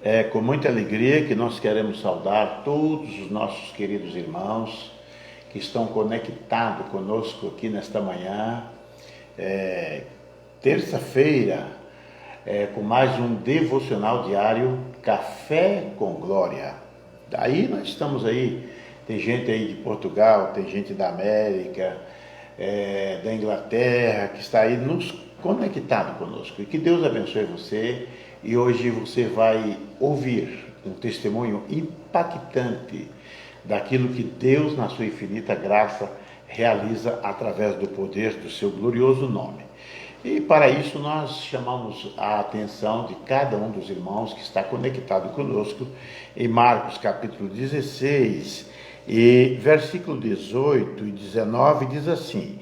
É com muita alegria que nós queremos saudar todos os nossos queridos irmãos que estão conectados conosco aqui nesta manhã, terça-feira, com mais um devocional diário, Café com Glória. Daí nós estamos aí, tem gente aí de Portugal, tem gente da América, da Inglaterra, que está aí nos conectado conosco. E que Deus abençoe você. E hoje você vai ouvir um testemunho impactante daquilo que Deus, na sua infinita graça, realiza através do poder do seu glorioso nome. E para isso nós chamamos a atenção de cada um dos irmãos que está conectado conosco em Marcos capítulo 16 e versículo 18 e 19 diz assim: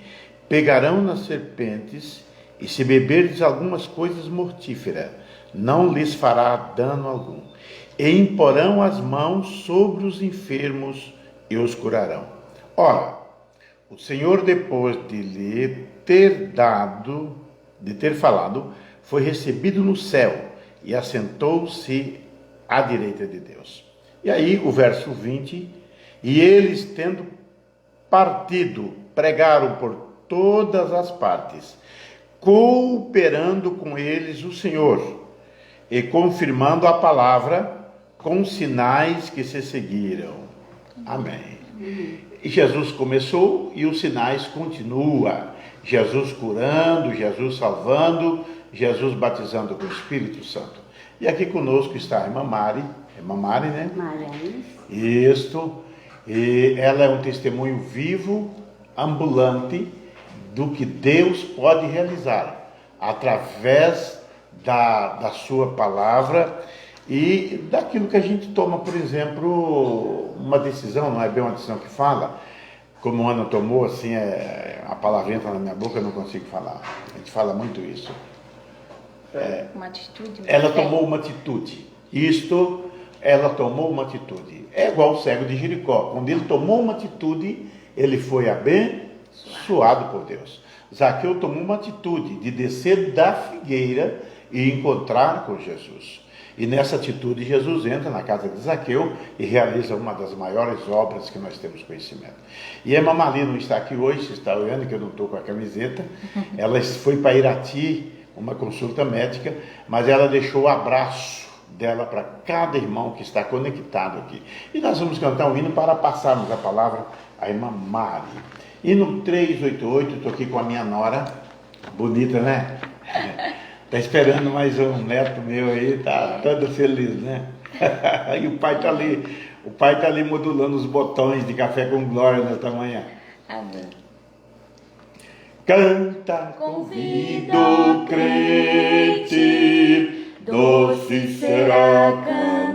pegarão nas serpentes e se beberdes algumas coisas mortíferas, não lhes fará dano algum. E imporão as mãos sobre os enfermos e os curarão. Ora, o Senhor, depois de lhe ter falado, foi recebido no céu e assentou-se à direita de Deus. E aí o verso 20, e eles, tendo partido, pregaram por todas as partes, cooperando com eles o Senhor e confirmando a palavra com sinais que se seguiram. Amém. E Jesus começou e os sinais continuam. Jesus curando, Jesus salvando, Jesus batizando com o Espírito Santo. E aqui conosco está a irmã Mari, né? Maria. Isto, e ela é um testemunho vivo, ambulante, do que Deus pode realizar através da sua palavra e daquilo que a gente toma, por exemplo, uma decisão, não é bem uma decisão que fala, como Ana tomou, assim, a palavra entra na minha boca, eu não consigo falar. A gente fala muito isso. Uma atitude. Ela tomou uma atitude. Ela tomou uma atitude. É igual o cego de Jericó. Quando ele tomou uma atitude, ele foi abençoado por Deus. Zaqueu tomou uma atitude de descer da figueira e encontrar com Jesus. E nessa atitude, Jesus entra na casa de Zaqueu e realiza uma das maiores obras que nós temos conhecimento. E a irmã Mali não está aqui hoje, você está olhando que eu não estou com a camiseta. Ela foi para Irati, uma consulta médica, mas ela deixou o abraço dela para cada irmão que está conectado aqui. E nós vamos cantar um hino para passarmos a palavra à irmã Mari. Hino 388, estou aqui com a minha nora, bonita, né? Está esperando mais um neto meu aí, tá todo feliz, né? E o pai está ali modulando os botões de Café com Glória nesta manhã. Amém. Canta, convida o crente, doce será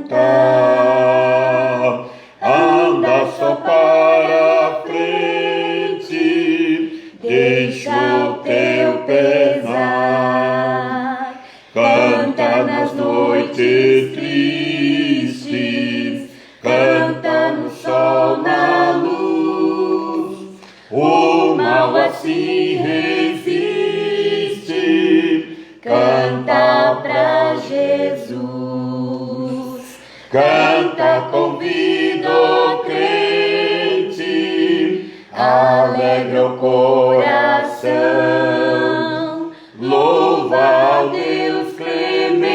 cantar, anda só para a frente, deixa o teu pesar. Canta nas noites tristes, canta no sol, na luz, o mal assim resiste, canta pra Jesus. Canta, convida o crente, alegra o coração, louva ao Deus clemente,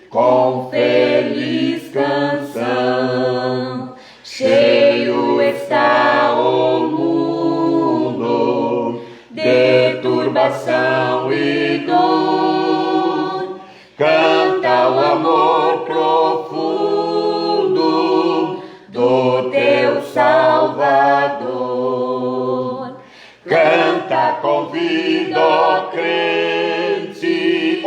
com feliz canção. Cheio está o mundo de turbação e dor, canta o amor profundo do teu Salvador. Canta, convida o crente,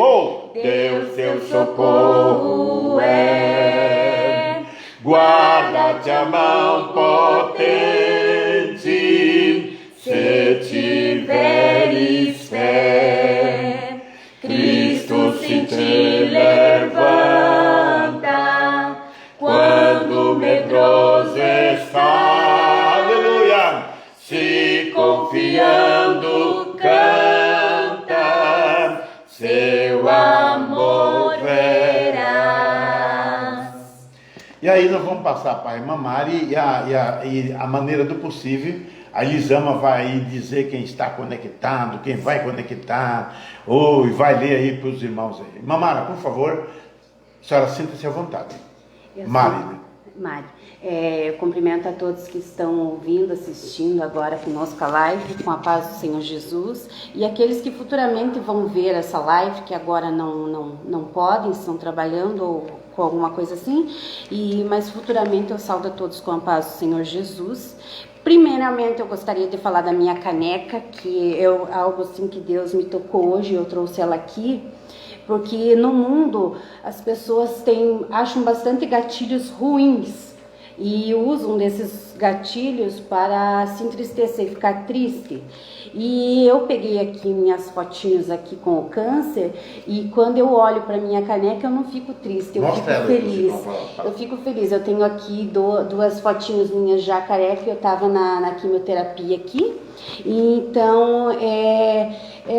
Deus seu socorro é. Guarda-te a mão potente, se tiveres fé. Cristo se te levanta, quando medroso está, aleluia, se confiando canta, seu amor verá. nós vamos passar para a irmã Mari e a maneira do possível, a Elisama vai aí dizer quem está conectado, quem vai conectar, ou vai ler aí para os irmãos aí. Irmã Mara, por favor, a senhora sinta-se à vontade. Mari. Eu cumprimento a todos que estão ouvindo, assistindo agora conosco a live, com a paz do Senhor Jesus, e aqueles que futuramente vão ver essa live, que agora não podem, estão trabalhando ou com alguma coisa assim, mas futuramente eu saúdo a todos com a paz do Senhor Jesus. Primeiramente eu gostaria de falar da minha caneca, que é algo assim que Deus me tocou hoje, eu trouxe ela aqui, porque no mundo as pessoas acham bastante gatilhos ruins e usam desses gatilhos para se entristecer, ficar triste. E eu peguei aqui minhas fotinhas aqui com o câncer, e quando eu olho para minha caneca eu não fico triste, eu fico feliz. Eu fico feliz. Eu tenho aqui duas fotinhas minhas já careca, eu estava na quimioterapia aqui. Então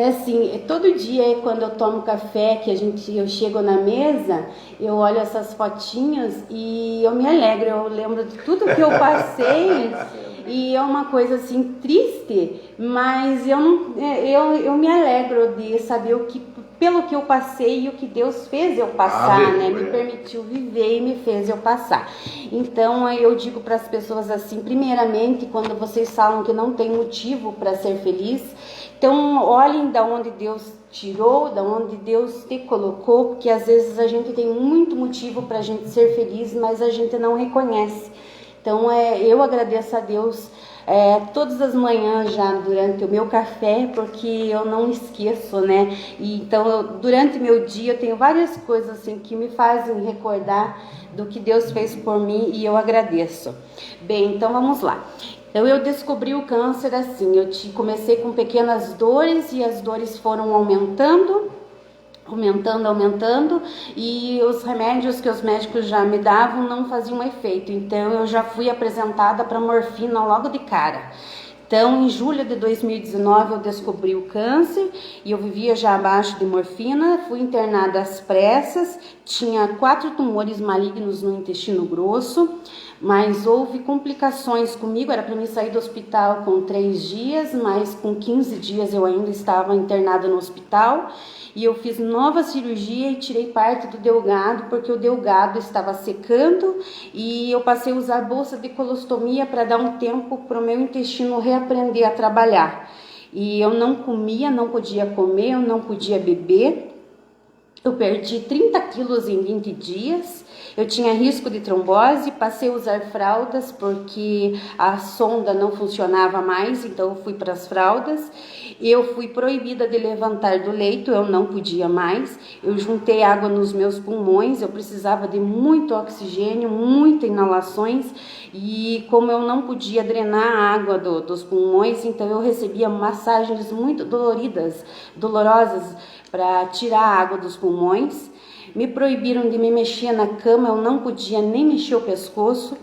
assim, todo dia quando eu tomo café, eu chego na mesa, eu olho essas fotinhas e eu me alegro, eu lembro de tudo que eu passei. E é uma coisa assim triste, mas eu me alegro de saber pelo que eu passei e o que Deus fez eu passar, né? Me permitiu viver e me fez eu passar. Então eu digo para as pessoas assim, primeiramente, quando vocês falam que não tem motivo para ser feliz, então olhem da onde Deus tirou, da onde Deus te colocou, porque às vezes a gente tem muito motivo para a gente ser feliz, mas a gente não reconhece. Então eu agradeço a Deus todas as manhãs já durante o meu café, porque eu não esqueço, né? Então durante o meu dia eu tenho várias coisas assim que me fazem recordar do que Deus fez por mim e eu agradeço. Bem, então vamos lá. Então eu descobri o câncer assim, comecei com pequenas dores e as dores foram aumentando, e os remédios que os médicos já me davam não faziam efeito, então eu já fui apresentada para morfina logo de cara. Então em julho de 2019 eu descobri o câncer e eu vivia já abaixo de morfina, fui internada às pressas, tinha 4 tumores malignos no intestino grosso, mas houve complicações comigo, era para mim sair do hospital com 3 dias, mas com 15 dias eu ainda estava internada no hospital. E eu fiz nova cirurgia e tirei parte do delgado, porque o delgado estava secando, e eu passei a usar bolsa de colostomia para dar um tempo para o meu intestino reaprender a trabalhar. E eu não comia, não podia comer, eu não podia beber. Eu perdi 30 quilos em 20 dias, eu tinha risco de trombose, passei a usar fraldas porque a sonda não funcionava mais, então eu fui para as fraldas. Eu fui proibida de levantar do leito, eu não podia mais, eu juntei água nos meus pulmões, eu precisava de muito oxigênio, muitas inalações, e como eu não podia drenar a água dos pulmões, então eu recebia massagens muito dolorosas para tirar a água dos pulmões. Me proibiram de me mexer na cama, eu não podia nem mexer o pescoço.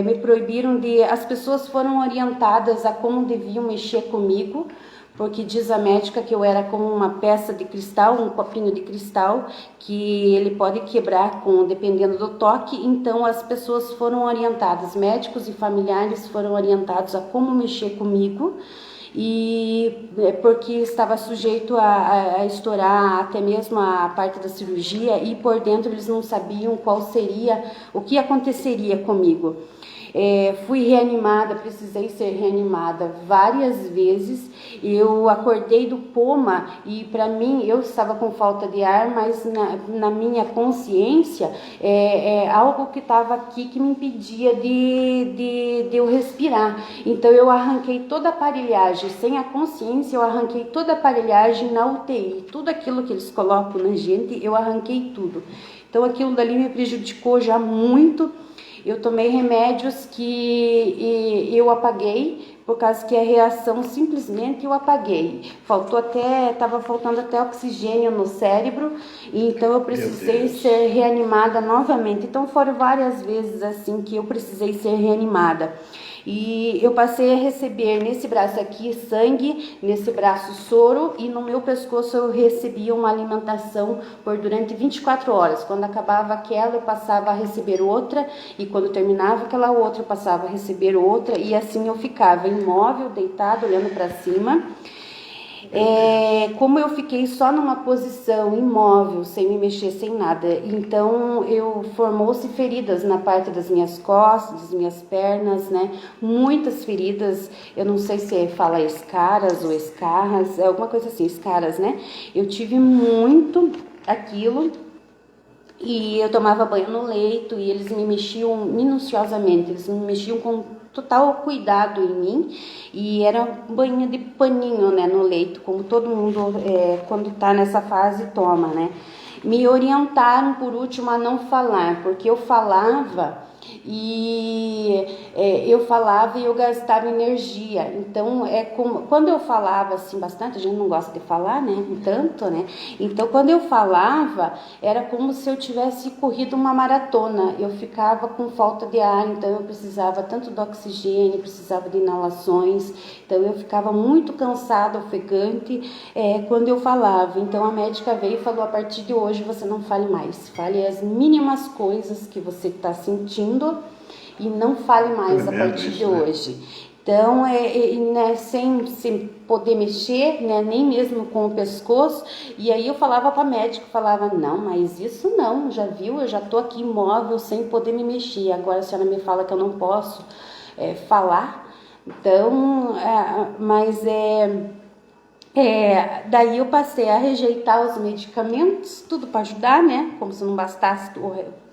Me proibiram as pessoas foram orientadas a como deviam mexer comigo, porque diz a médica que eu era como uma peça de cristal, um copinho de cristal, que ele pode quebrar dependendo do toque. Então as pessoas foram orientadas, médicos e familiares foram orientados a como mexer comigo, e porque estava sujeito a estourar até mesmo a parte da cirurgia, e por dentro eles não sabiam o que aconteceria comigo. Fui reanimada, precisei ser reanimada várias vezes. Eu acordei do coma e para mim eu estava com falta de ar, mas na minha consciência algo que estava aqui que me impedia de eu respirar. Então eu arranquei toda a aparelhagem, sem a consciência eu arranquei toda a aparelhagem na UTI, tudo aquilo que eles colocam na gente, eu arranquei tudo. Então aquilo dali me prejudicou já muito. Eu tomei remédios que eu apaguei, por causa que a reação simplesmente eu apaguei. Estava faltando até oxigênio no cérebro, então eu precisei ser reanimada novamente. Então foram várias vezes assim que eu precisei ser reanimada. E eu passei a receber nesse braço aqui sangue, nesse braço soro, e no meu pescoço eu recebia uma alimentação por durante 24 horas. Quando acabava aquela, eu passava a receber outra, e quando terminava aquela outra, eu passava a receber outra, e assim eu ficava imóvel, deitado, olhando para cima. Como eu fiquei só numa posição imóvel, sem me mexer, sem nada, então formou-se feridas na parte das minhas costas, das minhas pernas, né? Muitas feridas, eu não sei se fala escaras ou escarras, é alguma coisa assim, escaras, né? Eu tive muito aquilo. E eu tomava banho no leito e eles me mexiam minuciosamente, eles me mexiam com total cuidado em mim, e era banho de paninho, né, no leito, como todo mundo quando está nessa fase toma, né. Me orientaram por último a não falar, porque eu falava e eu gastava energia. Então quando eu falava assim bastante, a gente não gosta de falar, né, tanto, né, então quando eu falava era como se eu tivesse corrido uma maratona, eu ficava com falta de ar, então eu precisava tanto do oxigênio, precisava de inalações, então eu ficava muito cansada, ofegante quando eu falava. Então a médica veio e falou: a partir de hoje você não fale mais, fale as mínimas coisas que você está sentindo e não fale mais a partir de hoje. Então, né, sem poder mexer, né, nem mesmo com o pescoço. E aí eu falava para a médica, falava: não, mas isso não, já viu, eu já estou aqui imóvel, sem poder me mexer. Agora a senhora me fala que eu não posso falar. Então, daí eu passei a rejeitar os medicamentos, tudo para ajudar, né? Como se não bastasse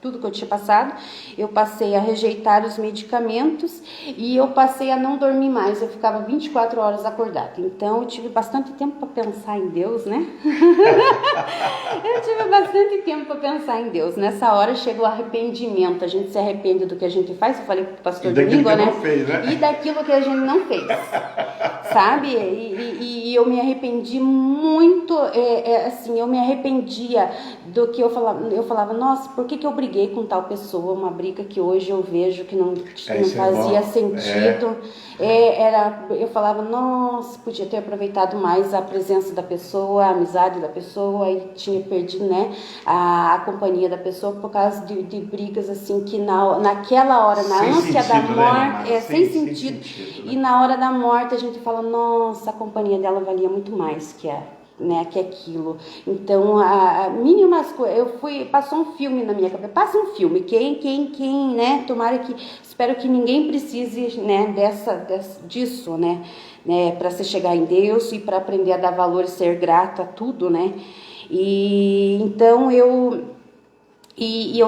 tudo que eu tinha passado. Eu passei a rejeitar os medicamentos e eu passei a não dormir mais. Eu ficava 24 horas acordada. Então eu tive bastante tempo para pensar em Deus, né? Eu tive bastante tempo para pensar em Deus. Nessa hora chega o arrependimento. A gente se arrepende do que a gente faz. Eu falei pro pastor Domingo, né? E daquilo que a gente não fez, sabe? E eu me arrependi muito, assim, eu me arrependia do que eu falava. Eu falava: nossa, por que eu briguei com tal pessoa? Uma briga que hoje eu vejo que não fazia sentido. Eu falava: nossa, podia ter aproveitado mais a presença da pessoa, a amizade da pessoa, e tinha perdido, né, a companhia da pessoa por causa de brigas assim que naquela hora, na ânsia da morte, sem sentido. E na hora da morte a gente fala: nossa, a companhia dela valia muito mais que aquilo. Então, mínimas coisas, passou um filme na minha cabeça, passa um filme, quem, né, tomara que, espero que ninguém precise, né, disso, né, para se chegar em Deus e para aprender a dar valor e ser grato a tudo, né, e então eu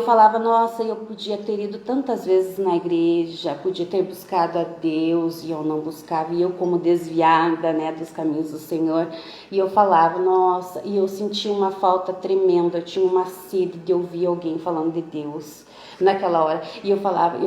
falava: nossa, eu podia ter ido tantas vezes na igreja, podia ter buscado a Deus, e eu não buscava, e eu como desviada, né, dos caminhos do Senhor, e eu falava: nossa, e eu sentia uma falta tremenda, eu tinha uma sede de ouvir alguém falando de Deus naquela hora, e eu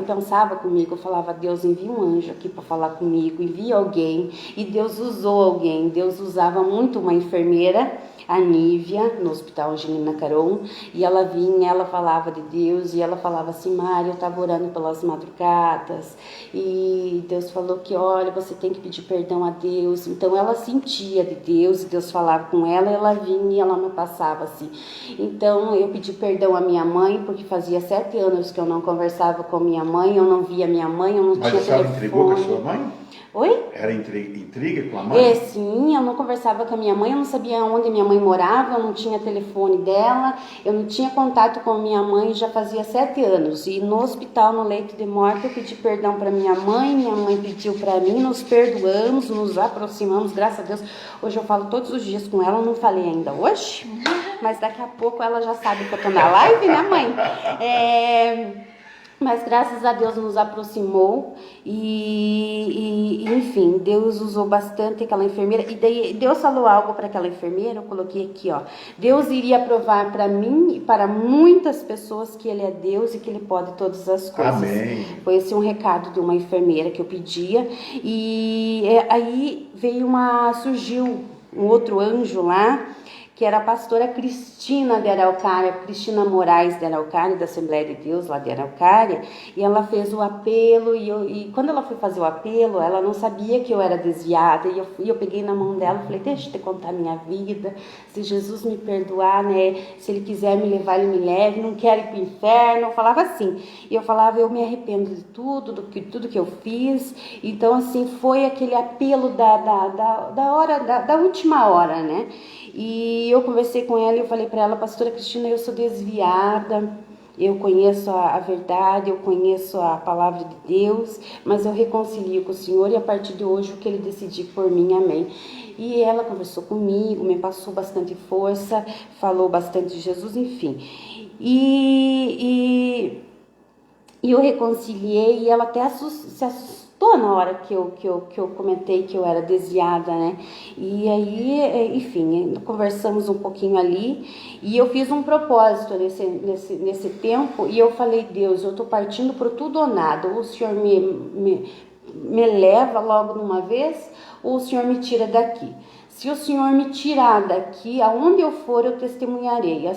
pensava comigo, eu falava: Deus, envia um anjo aqui para falar comigo, envia alguém, e Deus usou alguém. Deus usava muito uma enfermeira, a Nívia, no Hospital Angelina Caron, e ela vinha, ela falava de Deus, e ela falava assim: Mária, eu estava orando pelas madrugadas, e Deus falou que, olha, você tem que pedir perdão a Deus. Então ela sentia de Deus, e Deus falava com ela, e ela vinha e ela me passava assim. Então eu pedi perdão à minha mãe, porque fazia 7 anos que eu não conversava com minha mãe, eu não via minha mãe, eu não tinha telefone. Mas a senhora intrigou com a sua mãe? Oi? Era intriga com a mãe? Sim, eu não conversava com a minha mãe, eu não sabia onde minha mãe morava, eu não tinha telefone dela, eu não tinha contato com a minha mãe já fazia 7 anos. E no hospital, no leito de morte, eu pedi perdão para minha mãe pediu para mim, nos perdoamos, nos aproximamos, graças a Deus. Hoje eu falo todos os dias com ela, não falei ainda hoje, mas daqui a pouco ela já sabe que eu tô na live, né, mãe? Mas graças a Deus nos aproximou e enfim, Deus usou bastante aquela enfermeira. E daí Deus falou algo para aquela enfermeira, eu coloquei aqui, ó: Deus iria provar para mim e para muitas pessoas que Ele é Deus e que Ele pode todas as coisas. Amém. Foi esse um recado de uma enfermeira que eu pedia. E aí surgiu um outro anjo lá, que era a pastora Cristina de Araucária, Cristina Moraes de Araucária, da Assembleia de Deus lá de Araucária, e ela fez o apelo, e quando ela foi fazer o apelo, ela não sabia que eu era desviada, e eu peguei na mão dela e falei, deixa eu te contar a minha vida, se Jesus me perdoar, né, se ele quiser me levar, ele me leve, não quero ir para o inferno, eu falava assim, e eu falava, eu me arrependo de tudo que eu fiz, então assim, foi aquele apelo da última hora, né, e eu conversei com ela e eu falei para ela, pastora Cristina, eu sou desviada, eu conheço a verdade, eu conheço a palavra de Deus, mas eu reconcilio com o Senhor e a partir de hoje o que Ele decidir por mim, amém. E ela conversou comigo, me passou bastante força, falou bastante de Jesus, enfim. E eu reconciliei e ela até se assustou na hora que eu comentei que eu era desviada, né? E aí, enfim, conversamos um pouquinho ali e eu fiz um propósito nesse tempo e eu falei, Deus, eu estou partindo para tudo ou nada, ou o Senhor me leva logo numa vez ou o Senhor me tira daqui. Se o Senhor me tirar daqui, aonde eu for, eu testemunharei.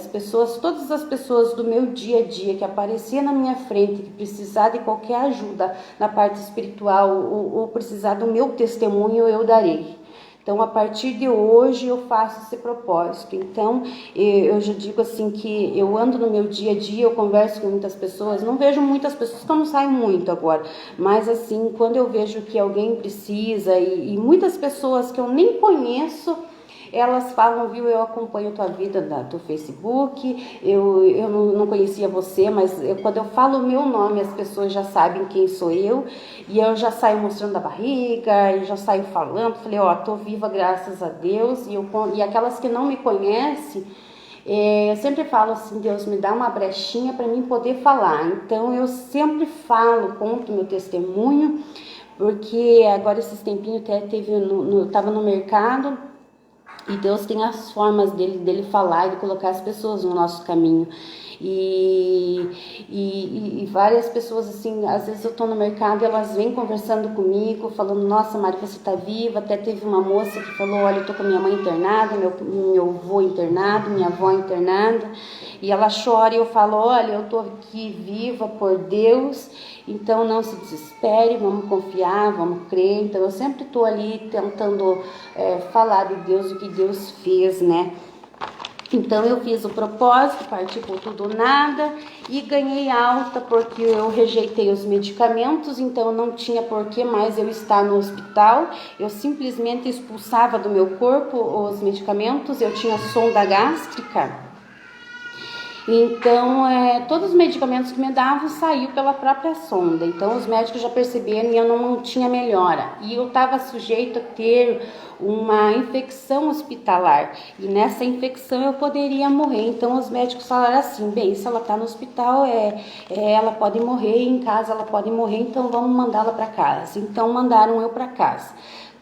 Todas as pessoas do meu dia a dia que aparecer na minha frente, que precisar de qualquer ajuda na parte espiritual ou precisar do meu testemunho, eu darei. Então, a partir de hoje, eu faço esse propósito. Então, eu já digo assim que eu ando no meu dia a dia, eu converso com muitas pessoas, não vejo muitas pessoas, que eu não saio muito agora, mas assim, quando eu vejo que alguém precisa, e muitas pessoas que eu nem conheço, elas falam, viu, eu acompanho a tua vida do Facebook, eu não conhecia você, mas quando eu falo o meu nome, as pessoas já sabem quem sou eu, e eu já saio mostrando a barriga, e já saio falando, falei, ó, tô viva graças a Deus, e aquelas que não me conhecem, eu sempre falo assim, Deus me dá uma brechinha para mim poder falar, então eu sempre falo, conto meu testemunho, porque agora esses tempinhos até estava no mercado, e Deus tem as formas dele falar e de colocar as pessoas no nosso caminho. E várias pessoas, assim, às vezes eu estou no mercado e elas vêm conversando comigo, falando, nossa, Mari, você está viva. Até teve uma moça que falou, olha, eu estou com minha mãe internada, meu avô internado, minha avó internada. E ela chora e eu falo, olha, eu estou aqui viva por Deus, então não se desespere, vamos confiar, vamos crer. Então eu sempre estou ali tentando falar de Deus, o que Deus fez, né? Então eu fiz o propósito, parti por tudo ou nada e ganhei alta porque eu rejeitei os medicamentos, então não tinha por que mais eu estar no hospital. Eu simplesmente expulsava do meu corpo os medicamentos, eu tinha sonda gástrica. Então, todos os medicamentos que me davam saíam pela própria sonda. Então, os médicos já perceberam e eu não tinha melhora. E eu estava sujeito a ter uma infecção hospitalar. E nessa infecção eu poderia morrer. Então, os médicos falaram assim, bem, se ela está no hospital, ela pode morrer, em casa ela pode morrer, então vamos mandá-la para casa. Então, mandaram eu para casa.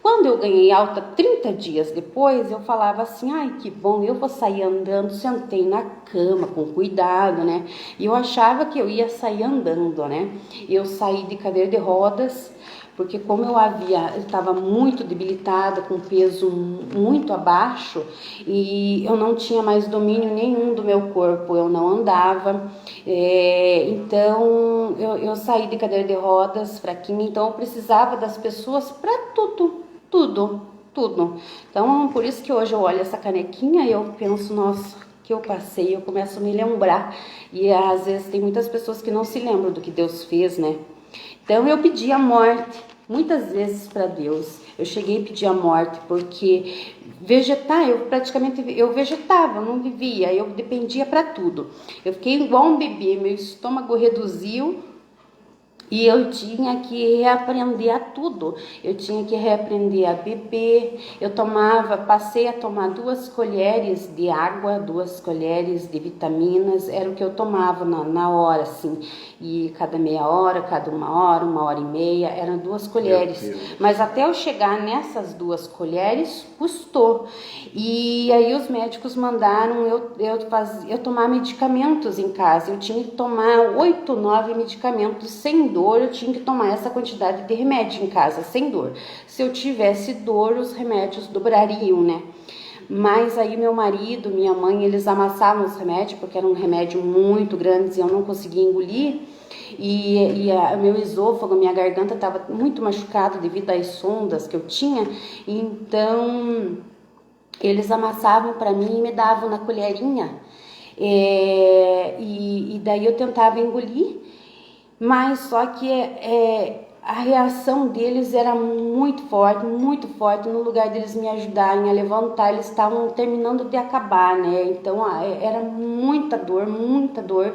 Quando eu ganhei alta 30 dias depois, eu falava assim, ai que bom, eu vou sair andando, sentei na cama com cuidado, né? E eu achava que eu ia sair andando, né? Eu saí de cadeira de rodas, porque como eu estava muito debilitada, com peso muito abaixo, e eu não tinha mais domínio nenhum do meu corpo, eu não andava, então eu saí de cadeira de rodas, fraquinha, então eu precisava das pessoas para tudo. Então, por isso que hoje eu olho essa canequinha e eu penso, nossa, que eu passei, eu começo a me lembrar. E às vezes tem muitas pessoas que não se lembram do que Deus fez, né? Então, eu pedi a morte, muitas vezes para Deus. Eu cheguei a pedir a morte, porque eu vegetava, eu não vivia, eu dependia para tudo. Eu fiquei igual um bebê, meu estômago reduziu. E eu tinha que reaprender a tudo, eu tinha que reaprender a beber, passei a tomar 2 colheres de água, 2 colheres de vitaminas, era o que eu tomava na hora, assim, e cada meia hora, cada 1 hora e meia, eram 2 colheres, mas até eu chegar nessas 2 colheres, custou, e aí os médicos mandaram eu tomar medicamentos em casa, eu tinha que tomar 8, 9 medicamentos sem dor, eu tinha que tomar essa quantidade de remédio em casa, sem dor. Se eu tivesse dor, os remédios dobrariam, né? Mas aí meu marido, minha mãe, eles amassavam os remédios, porque era um remédio muito grande e eu não conseguia engolir. E meu esôfago, minha garganta estava muito machucada devido às sondas que eu tinha. Então eles amassavam para mim e me davam na colherinha. E daí eu tentava engolir, mas só que a reação deles era muito forte, muito forte. No lugar deles me ajudarem a levantar, eles estavam terminando de acabar, né? Então era muita dor, muita dor.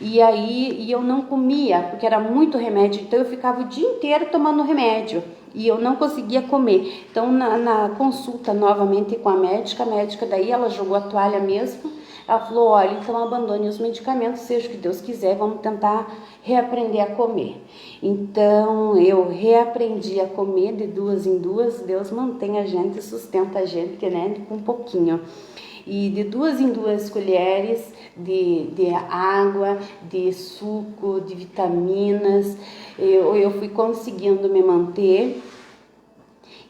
E eu não comia, porque era muito remédio, então eu ficava o dia inteiro tomando remédio e eu não conseguia comer. Então na consulta novamente com a médica daí ela jogou a toalha mesmo. Ela falou, olha, então abandone os medicamentos, seja o que Deus quiser, vamos tentar reaprender a comer. Então eu reaprendi a comer de 2 em 2, Deus mantém a gente, sustenta a gente, né, com um pouquinho. E de 2 em 2 colheres de água, de suco, de vitaminas, eu fui conseguindo me manter.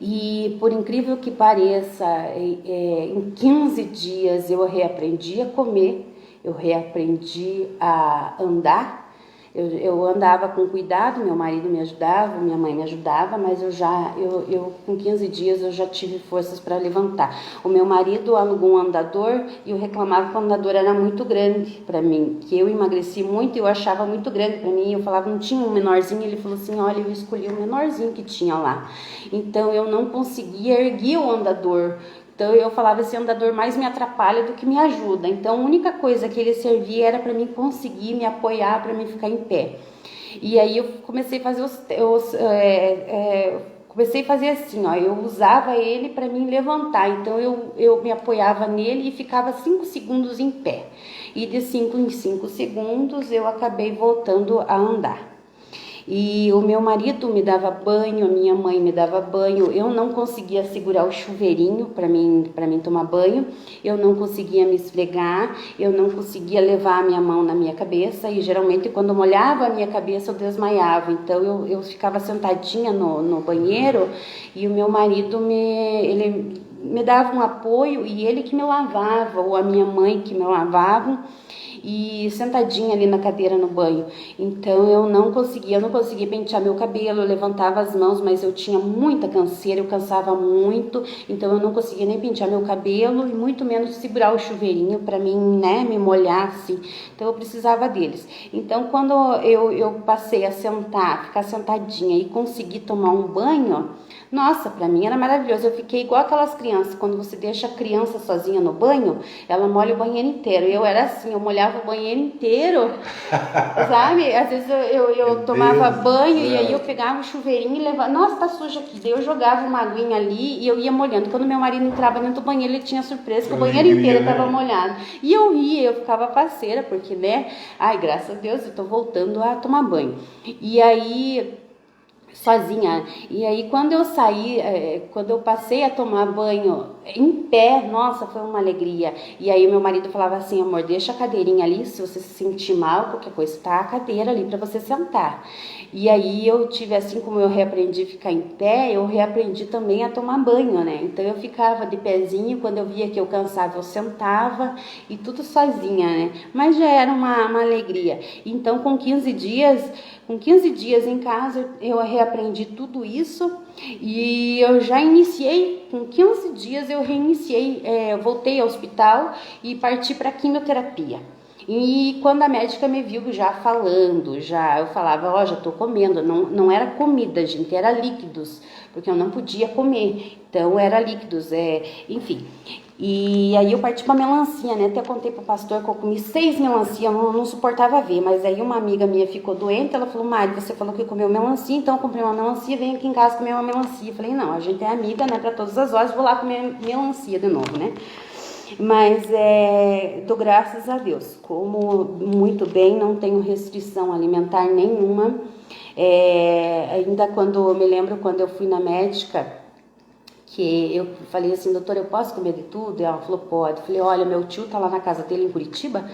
E por incrível que pareça, em 15 dias eu reaprendi a comer, eu reaprendi a andar. Eu andava com cuidado, meu marido me ajudava, minha mãe me ajudava, mas eu com 15 dias eu já tive forças para levantar. O meu marido alugou um andador e eu reclamava que o andador era muito grande para mim, que eu emagreci muito e eu achava muito grande para mim. Eu falava, não tinha um menorzinho? Ele falou assim, olha, eu escolhi o menorzinho que tinha lá. Então eu não conseguia erguer o andador. Então eu falava, esse andador mais me atrapalha do que me ajuda. Então a única coisa que ele servia era para mim conseguir me apoiar, para mim ficar em pé. E aí eu comecei a fazer comecei a fazer assim, ó, eu usava ele para mim levantar. Então eu me apoiava nele e ficava 5 segundos em pé. E de 5 em 5 segundos eu acabei voltando a andar. E o meu marido me dava banho, a minha mãe me dava banho. Eu não conseguia segurar o chuveirinho para mim tomar banho. Eu não conseguia me esfregar, eu não conseguia levar a minha mão na minha cabeça. E geralmente quando eu molhava a minha cabeça eu desmaiava. Então eu ficava sentadinha no banheiro e o meu marido ele me dava um apoio e ele que me lavava, ou a minha mãe que me lavavam. E sentadinha ali na cadeira no banho. Então eu não conseguia pentear meu cabelo, eu levantava as mãos, mas eu tinha muita canseira, eu cansava muito, então eu não conseguia nem pentear meu cabelo e muito menos segurar o chuveirinho para mim, né, me molhar assim. Então eu precisava deles. Então quando eu passei a ficar sentadinha e consegui tomar um banho, nossa, pra mim era maravilhoso. Eu fiquei igual aquelas crianças, quando você deixa a criança sozinha no banho, ela molha o banheiro inteiro. Eu era assim, eu molhava o banheiro inteiro, sabe? Às vezes eu tomava banho e aí eu pegava o chuveirinho e levava, nossa, tá sujo aqui. Daí eu jogava uma aguinha ali e eu ia molhando. Quando meu marido entrava dentro do banheiro, ele tinha surpresa que o banheiro inteiro estava molhado. E eu ria, eu ficava faceira, porque, né? Ai, graças a Deus, eu tô voltando a tomar banho. E aí sozinha. E aí quando eu saí, quando eu passei a tomar banho em pé, nossa, foi uma alegria. E aí meu marido falava assim, amor, deixa a cadeirinha ali, se você se sentir mal, qualquer coisa, tá a cadeira ali para você sentar. E aí eu tive, assim como eu reaprendi a ficar em pé, eu reaprendi também a tomar banho, né? Então eu ficava de pezinho, quando eu via que eu cansava, eu sentava e tudo sozinha, né? Mas já era uma alegria. Então com 15 dias em casa, eu reaprendi tudo isso e eu já iniciei, com 15 dias eu reiniciei, voltei ao hospital e parti para quimioterapia. E quando a médica me viu já falando, eu falava, ó, já tô comendo, não era comida, gente, era líquidos, porque eu não podia comer, então era líquidos, enfim. E aí eu parti pra melancia, né? Até contei pro pastor que eu comi 6 melancia, eu não suportava ver. Mas aí uma amiga minha ficou doente, ela falou, Mari, você falou que comeu melancia, então eu comprei uma melancia, venho aqui em casa comer uma melancia. Eu falei, não, a gente é amiga, né? Pra todas as horas, vou lá comer melancia de novo, né? Mas dou graças a Deus, como muito bem, não tenho restrição alimentar nenhuma. Ainda quando eu me lembro quando eu fui na médica, que eu falei assim, doutora, eu posso comer de tudo? E ela falou, pode. Eu falei, olha, meu tio tá lá na casa dele em Curitiba.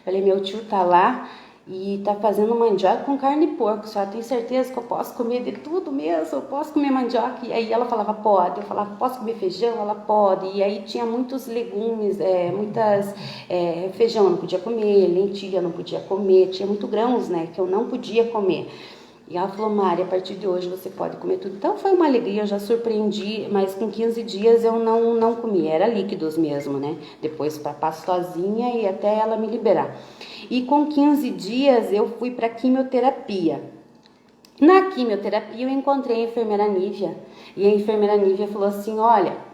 Falei, meu tio tá lá e tá fazendo mandioca com carne de porco. A senhora tem certeza que eu posso comer de tudo mesmo? Eu posso comer mandioca? E aí ela falava, pode. Eu falava, posso comer feijão? Ela pode. E aí tinha muitos legumes, feijão eu não podia comer, lentilha eu não podia comer, tinha muito grãos, né, que eu não podia comer. E ela falou, Mari, a partir de hoje você pode comer tudo. Então foi uma alegria, eu já surpreendi, mas com 15 dias eu não comi, era líquidos mesmo, né? Depois para pastosinha e até ela me liberar. E com 15 dias eu fui para quimioterapia. Na quimioterapia eu encontrei a enfermeira Nívia. E a enfermeira Nívia falou assim, olha,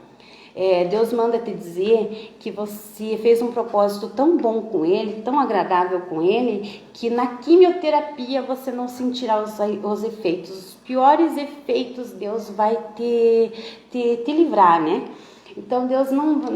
Deus manda te dizer que você fez um propósito tão bom com ele, tão agradável com ele, que na quimioterapia você não sentirá os efeitos. Os piores efeitos Deus vai te livrar, né? Então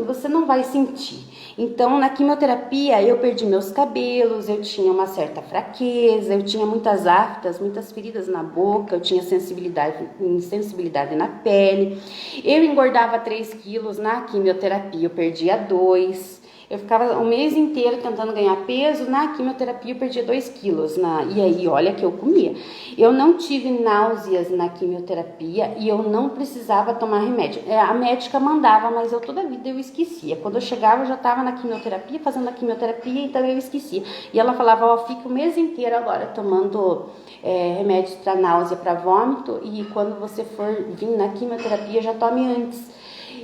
você não vai sentir. Então na quimioterapia eu perdi meus cabelos, eu tinha uma certa fraqueza, eu tinha muitas aftas, muitas feridas na boca, eu tinha insensibilidade na pele. Eu engordava 3 quilos na quimioterapia, eu perdia 2. Eu ficava o mês inteiro tentando ganhar peso, na quimioterapia eu perdia 2 quilos. E aí, olha que eu comia. Eu não tive náuseas na quimioterapia e eu não precisava tomar remédio. A médica mandava, mas toda a vida eu esquecia. Quando eu chegava, eu já estava na quimioterapia, fazendo a quimioterapia, então eu esquecia. E ela falava, ó, fica o mês inteiro agora tomando remédios para náusea, para vômito, e quando você for vir na quimioterapia, já tome antes.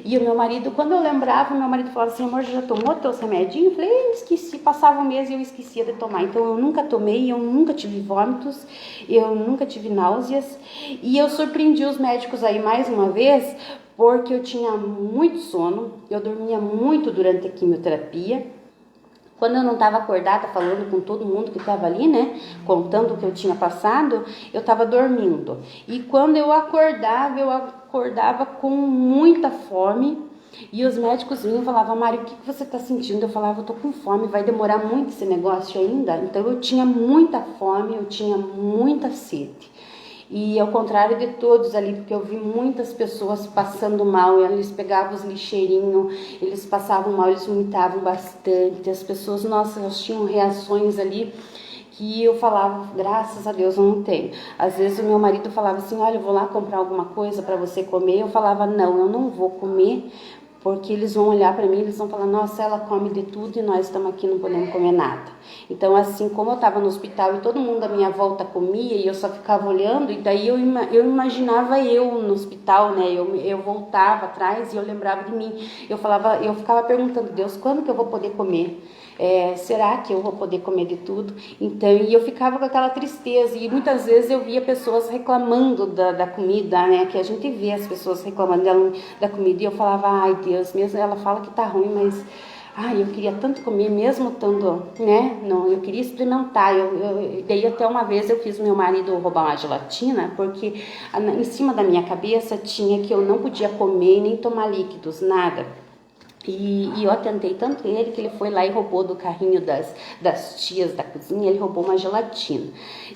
E o meu marido, quando eu lembrava, meu marido falava assim, amor, já tomou teus remedinhos? Eu falei, eu esqueci, passava um mês e eu esquecia de tomar. Então eu nunca tomei, eu nunca tive vômitos, eu nunca tive náuseas. E eu surpreendi os médicos aí mais uma vez, porque eu tinha muito sono, eu dormia muito durante a quimioterapia. Quando eu não estava acordada, falando com todo mundo que estava ali, né, contando o que eu tinha passado, eu estava dormindo. E quando eu acordava com muita fome. E os médicos vinham e falavam, Mari, o que você está sentindo? Eu falava, eu tô com fome, vai demorar muito esse negócio ainda? Então eu tinha muita fome, eu tinha muita sede. E ao contrário de todos ali, porque eu vi muitas pessoas passando mal, eles pegavam os lixeirinhos, eles passavam mal, eles vomitavam bastante, as pessoas, nossa, elas tinham reações ali que eu falava, graças a Deus eu não tenho. Às vezes o meu marido falava assim, olha, eu vou lá comprar alguma coisa para você comer, eu falava, não, eu não vou comer, porque eles vão olhar para mim, eles vão falar, nossa, ela come de tudo e nós estamos aqui não podemos comer nada. Então, assim, como eu estava no hospital e todo mundo à minha volta comia e eu só ficava olhando, e daí eu imaginava eu no hospital, né? Eu voltava atrás e eu lembrava de mim. Eu ficava perguntando, Deus, quando que eu vou poder comer? Será que eu vou poder comer de tudo? Então, e eu ficava com aquela tristeza, e muitas vezes eu via pessoas reclamando da comida, né, que a gente vê as pessoas reclamando da comida, e eu falava, ai Deus, mesmo ela fala que tá ruim, mas eu queria tanto comer, mesmo estando, né, não, eu queria experimentar. Daí até uma vez eu fiz meu marido roubar uma gelatina, porque em cima da minha cabeça tinha que eu não podia comer nem tomar líquidos, nada. E eu atentei tanto ele que ele foi lá e roubou do carrinho das tias da cozinha, ele roubou uma gelatina.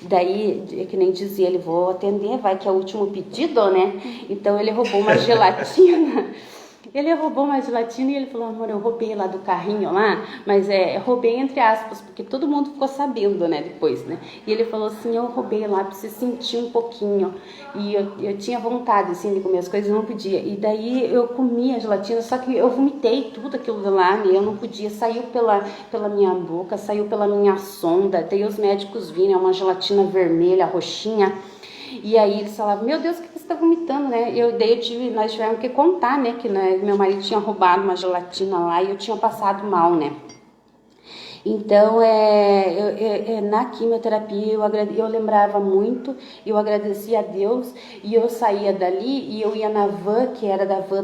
Daí, que nem dizia, ele, vou atender, vai que é o último pedido, né? Então ele roubou uma gelatina. Ele roubou uma gelatina e ele falou, amor, eu roubei lá do carrinho lá, mas roubei entre aspas, porque todo mundo ficou sabendo, né, depois, né? E ele falou assim, eu roubei lá pra você sentir um pouquinho. E eu tinha vontade, assim, de comer as coisas, não podia. E daí eu comi a gelatina, só que eu vomitei tudo aquilo lá, né? Eu não podia, saiu pela minha boca, saiu pela minha sonda. Daí os médicos viram, uma gelatina vermelha, roxinha. E aí eles falavam, meu Deus, o que você está vomitando, né? Nós tivemos que contar, né, que meu marido tinha roubado uma gelatina lá e eu tinha passado mal, né? Então, na quimioterapia eu lembrava muito, eu agradecia a Deus, e eu saía dali e eu ia na van, que era da van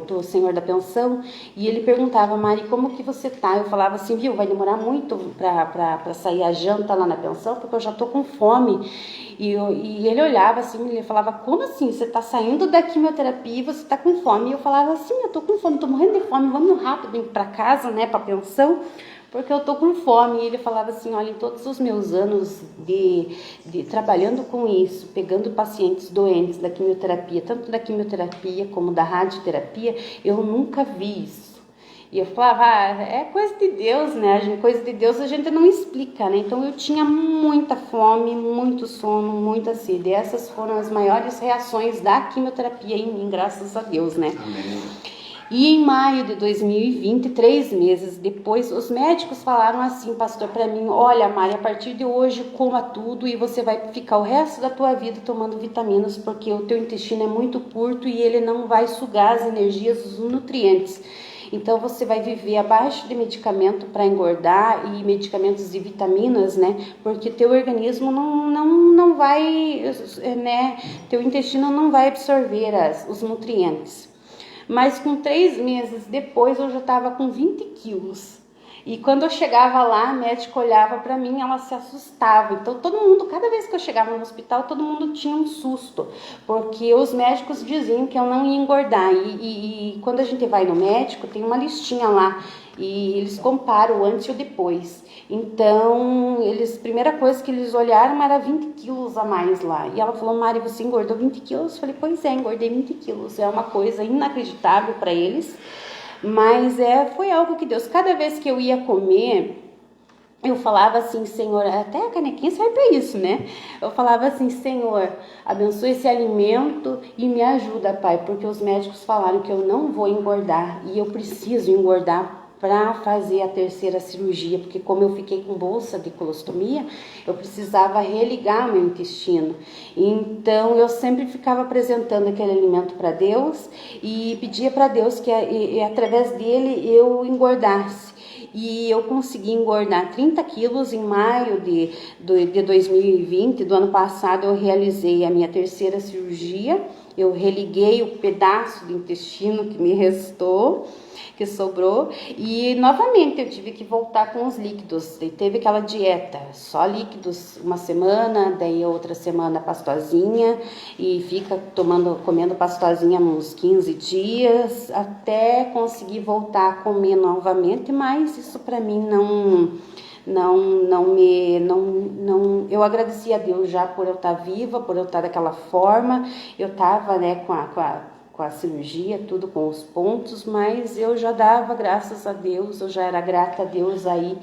do senhor da pensão, e ele perguntava, Mari, como que você tá? Eu falava assim, viu, vai demorar muito para sair a janta lá na pensão, porque eu já tô com fome. E ele olhava assim, ele falava, como assim, você tá saindo da quimioterapia e você tá com fome? E eu falava assim, eu tô com fome, tô morrendo de fome, vamos rápido ir pra casa, né, pra pensão, porque eu tô com fome. E ele falava assim, olha, em todos os meus anos de trabalhando com isso, pegando pacientes doentes da quimioterapia, tanto da quimioterapia como da radioterapia, eu nunca vi isso. E eu falava, é coisa de Deus, né? Coisa de Deus a gente não explica, né? Então eu tinha muita fome, muito sono, muita sede. E essas foram as maiores reações da quimioterapia em mim, graças a Deus, né? Amém. E em maio de 2020, 3 meses depois, os médicos falaram assim, pastor, para mim, olha, Mari, a partir de hoje coma tudo e você vai ficar o resto da tua vida tomando vitaminas, porque o teu intestino é muito curto e ele não vai sugar as energias, os nutrientes. Então você vai viver abaixo de medicamento para engordar e medicamentos de vitaminas, né? Porque teu organismo não vai, né? Teu intestino não vai absorver os nutrientes. Mas com 3 meses depois eu já estava com 20 quilos. E quando eu chegava lá, a médica olhava para mim, ela se assustava. Então todo mundo, cada vez que eu chegava no hospital, todo mundo tinha um susto. Porque os médicos diziam que eu não ia engordar. E quando a gente vai no médico, tem uma listinha lá. E eles comparam o antes e o depois. Então, a primeira coisa que eles olharam era 20 quilos a mais lá. E ela falou, Mari, você engordou 20 quilos? Eu falei, pois é, engordei 20 quilos. É uma coisa inacreditável para eles. Mas foi algo que Deus, cada vez que eu ia comer, eu falava assim, Senhor, até a canequinha serve para isso, né? Eu falava assim, Senhor, abençoe esse alimento e me ajuda, Pai, porque os médicos falaram que eu não vou engordar e eu preciso engordar para fazer a 3ª cirurgia, porque como eu fiquei com bolsa de colostomia, eu precisava religar meu intestino. Então eu sempre ficava apresentando aquele alimento para Deus e pedia para Deus que através dele eu engordasse. E eu consegui engordar 30 quilos em maio de 2020, do ano passado eu realizei a minha 3ª cirurgia, eu religuei o pedaço do intestino que me restou, que sobrou, e novamente eu tive que voltar com os líquidos. E teve aquela dieta, só líquidos uma semana, daí outra semana pastosinha, e fica comendo pastosinha uns 15 dias, até conseguir voltar a comer novamente, mas isso para mim eu agradeci a Deus já por eu estar viva, por eu estar daquela forma. Eu estava, né, com a cirurgia, tudo com os pontos, mas eu já dava graças a Deus, eu já era grata a Deus aí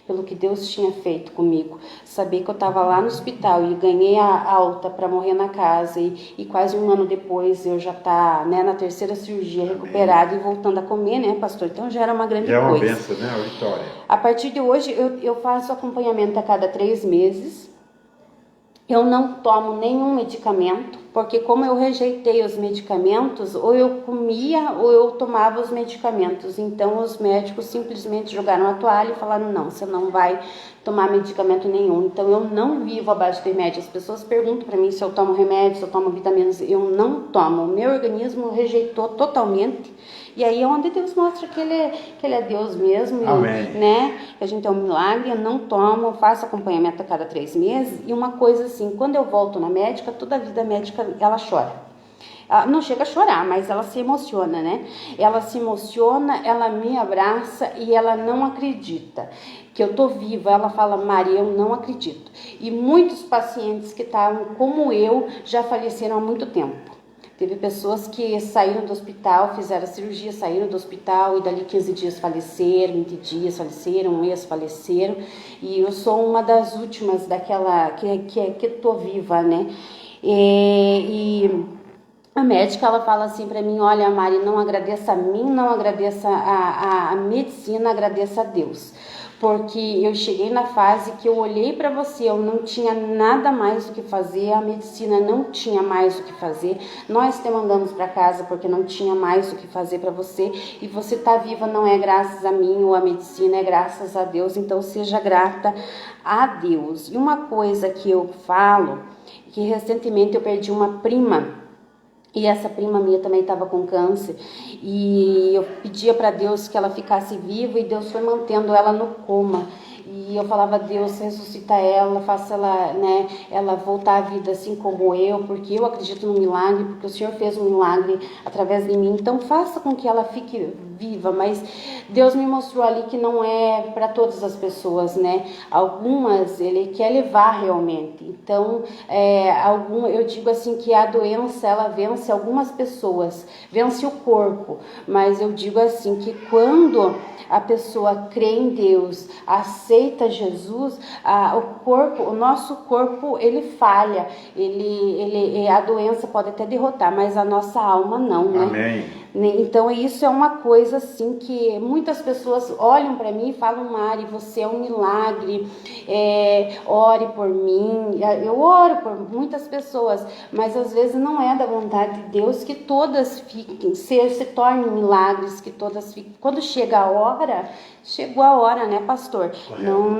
pelo que Deus tinha feito comigo. Saber que eu estava lá no hospital e ganhei a alta para morrer na casa e quase um ano depois eu já tá, né, na 3ª cirurgia recuperada e voltando a comer, né, pastor? Então já era uma grande coisa. É uma bênção, né, a vitória. A partir de hoje eu faço acompanhamento a cada 3 meses. Eu não tomo nenhum medicamento, porque como eu rejeitei os medicamentos, ou eu comia ou eu tomava os medicamentos. Então os médicos simplesmente jogaram a toalha e falaram, não, você não vai tomar medicamento nenhum. Então eu não vivo abaixo do remédio. As pessoas perguntam para mim se eu tomo remédio, se eu tomo vitaminas. Eu não tomo. O meu organismo rejeitou totalmente. E aí é onde Deus mostra que ele é Deus mesmo, Amém. né? Que a gente é um milagre. Eu não tomo, faço acompanhamento a cada 3 meses. E uma coisa assim, quando eu volto na médica, toda a vida a médica, ela chora. Ela não chega a chorar, mas ela se emociona, né? Ela se emociona, ela me abraça e ela não acredita que eu tô viva. Ela fala, Maria, eu não acredito. E muitos pacientes que estavam como eu já faleceram há muito tempo. Teve pessoas que saíram do hospital, fizeram a cirurgia, saíram do hospital e dali 15 dias faleceram, 20 dias faleceram, um mês faleceram. E eu sou uma das últimas daquela que tô viva, né? E a médica, ela fala assim para mim, olha, Mari, não agradeça a mim, não agradeça a medicina, agradeça a Deus. Porque eu cheguei na fase que eu olhei para você, eu não tinha nada mais do que fazer, a medicina não tinha mais o que fazer, nós te mandamos para casa porque não tinha mais o que fazer para você, e você tá viva não é graças a mim ou a medicina, é graças a Deus, então seja grata a Deus. E uma coisa que eu falo, que recentemente eu perdi uma prima, e essa prima minha também estava com câncer, e eu pedia para Deus que ela ficasse viva, e Deus foi mantendo ela no coma. E eu falava, Deus, ressuscita ela, faça ela, né, ela voltar à vida assim como eu, porque eu acredito no milagre, porque o Senhor fez um milagre através de mim. Então faça com que ela fique viva, mas Deus me mostrou ali que não é para todas as pessoas, né? Algumas Ele quer levar realmente. Então, eu digo assim que a doença ela vence algumas pessoas, vence o corpo, mas eu digo assim que quando a pessoa crê em Deus, aceita Jesus, o nosso corpo ele falha, a doença pode até derrotar, mas a nossa alma não, né? Amém. Então isso é uma coisa assim que muitas pessoas olham para mim e falam: Mari, você é um milagre, ore por mim. Eu oro por muitas pessoas, mas às vezes não é da vontade de Deus que todas se tornem milagres, que todas fiquem. Quando chega a hora, chegou a hora, né, pastor? Não.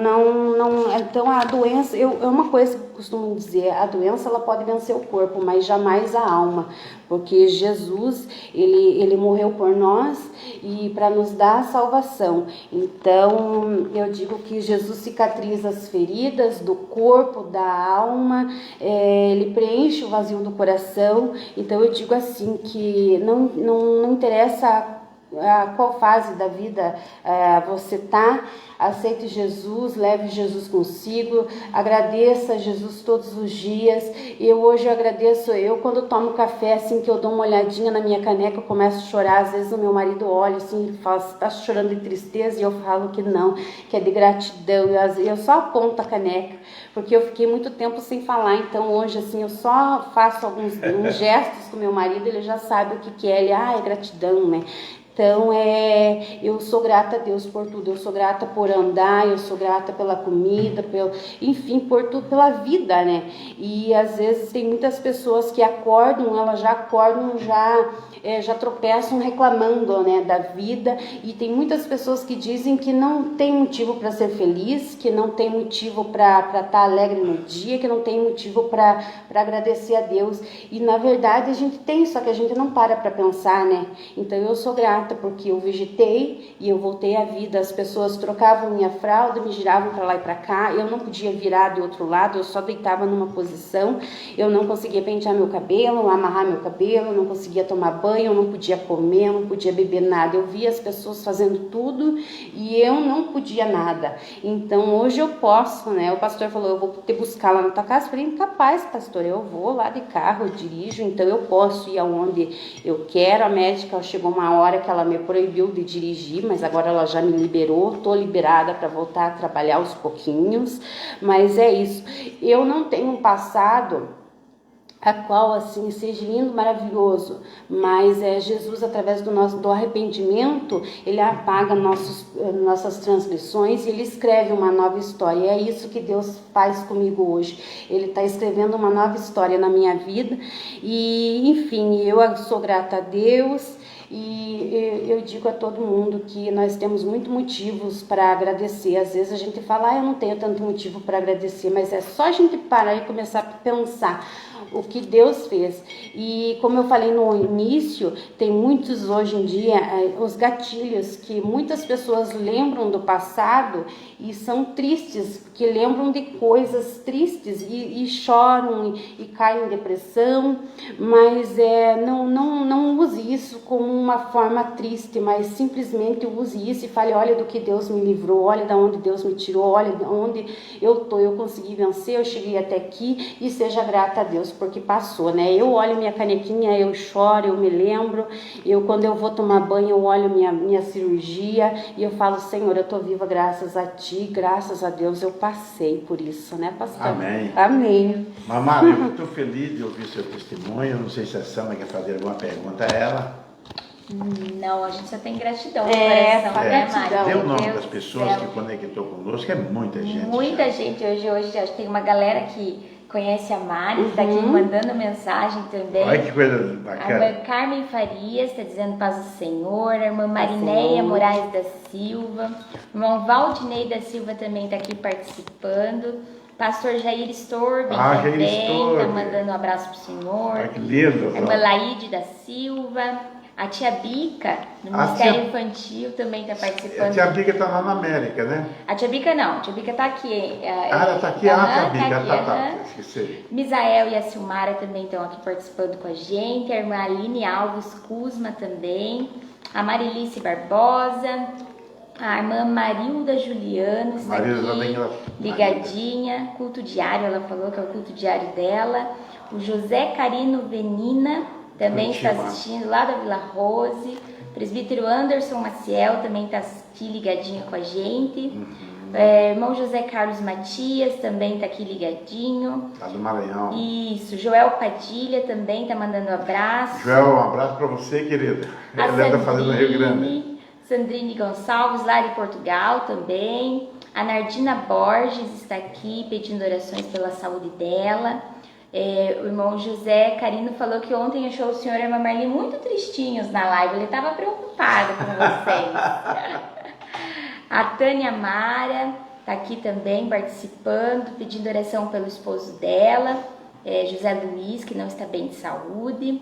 Então a doença, é uma coisa que eu costumo dizer: a doença ela pode vencer o corpo, mas jamais a alma, porque Jesus ele morreu por nós e para nos dar a salvação. Então eu digo que Jesus cicatriza as feridas do corpo, da alma, ele preenche o vazio do coração. Então eu digo assim que não interessa qual fase da vida você está, aceite Jesus, leve Jesus consigo, agradeça a Jesus todos os dias. Hoje eu agradeço, quando tomo café, assim que eu dou uma olhadinha na minha caneca, eu começo a chorar. Às vezes o meu marido olha assim, ele fala: você está chorando de tristeza? E eu falo que não, que é de gratidão. Eu só aponto a caneca, porque eu fiquei muito tempo sem falar. Então hoje assim eu só faço uns gestos com meu marido, ele já sabe o que é. Ele, é gratidão, né? Então, eu sou grata a Deus por tudo, eu sou grata por andar, eu sou grata pela comida, enfim, por tudo, pela vida, né? E às vezes tem muitas pessoas que acordam, elas já acordam, já tropeçam reclamando, né, da vida. E tem muitas pessoas que dizem que não tem motivo para ser feliz, que não tem motivo para estar alegre no dia, que não tem motivo para agradecer a Deus. E na verdade a gente tem, só que a gente não para pensar, né? Então eu sou grata porque eu vegetei e eu voltei à vida. As pessoas trocavam minha fralda, me giravam para lá e para cá, eu não podia virar do outro lado, eu só deitava numa posição, eu não conseguia pentear meu cabelo, amarrar meu cabelo, eu não conseguia tomar banho, eu não podia comer, eu não podia beber nada. Eu via as pessoas fazendo tudo e eu não podia nada. Então hoje eu posso, né? O pastor falou: eu vou te buscar lá na tua casa. Eu falei: capaz, pastor, eu vou lá de carro, eu dirijo, então eu posso ir aonde eu quero. A médica chegou uma hora que ela me proibiu de dirigir, mas agora ela já me liberou, estou liberada para voltar a trabalhar aos pouquinhos. Mas é isso, eu não tenho um passado a qual assim seja lindo, maravilhoso, mas Jesus, através do arrependimento, ele apaga nossas transgressões e ele escreve uma nova história. E é isso que Deus faz comigo hoje. Ele está escrevendo uma nova história na minha vida e, enfim, eu sou grata a Deus. E eu digo a todo mundo que nós temos muitos motivos para agradecer. Às vezes a gente fala: eu não tenho tanto motivo para agradecer, mas é só a gente parar e começar a pensar o que Deus fez. E como eu falei no início, tem muitos hoje em dia os gatilhos que muitas pessoas lembram do passado e são tristes, porque lembram de coisas tristes e choram e caem em depressão. Mas não use isso como uma forma triste, mas simplesmente use isso e fale: olha do que Deus me livrou, olha de onde Deus me tirou, olha de onde eu consegui vencer, eu cheguei até aqui, e seja grata a Deus porque passou, né? Eu olho minha canequinha, eu choro, eu me lembro, quando eu vou tomar banho, eu olho minha cirurgia e eu falo: Senhor, eu tô viva graças a Ti, graças a Deus eu passei por isso, né, pastor? Amém. Amém. Mamãe, eu estou feliz de ouvir seu testemunho. Não sei se a Sandra quer fazer alguma pergunta a ela. Não, a gente só tem gratidão no coração, né, Mari? Dê o nome das pessoas que conectou conosco, é muita gente. Muita gente hoje, acho que tem uma galera que conhece a Mari, que está aqui mandando mensagem também. Olha que coisa bacana. A irmã Carmen Farias está dizendo: paz do Senhor. A irmã Marinéia Moraes da Silva. O irmão Valdinei da Silva também está aqui participando. Pastor Jair Storben também está mandando um abraço para o Senhor. Olha que lindo. A irmã Laide da Silva. A tia Bica, do Ministério Infantil, também está participando. A tia Bica está lá na América, né? A tia Bica não, a tia Bica está aqui. Ela está aqui, a tia Bica, tá. Esqueci. Misael e a Silmara também estão aqui participando com a gente. A irmã Aline Alves Kuzma também. a Marilice Barbosa, a irmã Marilda Juliano está aqui, ligadinha, culto diário, ela falou que é o culto diário dela. O José Carino Venina também está assistindo lá da Vila Rose. O presbítero Anderson Maciel também está aqui ligadinho com a gente. Irmão José Carlos Matias também está aqui ligadinho. Tá do Maranhão. Isso, Joel Padilha também está mandando um abraço. Joel, um abraço para você, querida. Ela está fazendo no Rio Grande. Sandrine Gonçalves, lá de Portugal também. A Nardina Borges está aqui pedindo orações pela saúde dela. O irmão José Carino falou que ontem achou o senhor e a irmã Marli muito tristinhos na live. Ele estava preocupado com vocês. A Tânia Mara está aqui também participando, pedindo oração pelo esposo dela, José Luiz, que não está bem de saúde.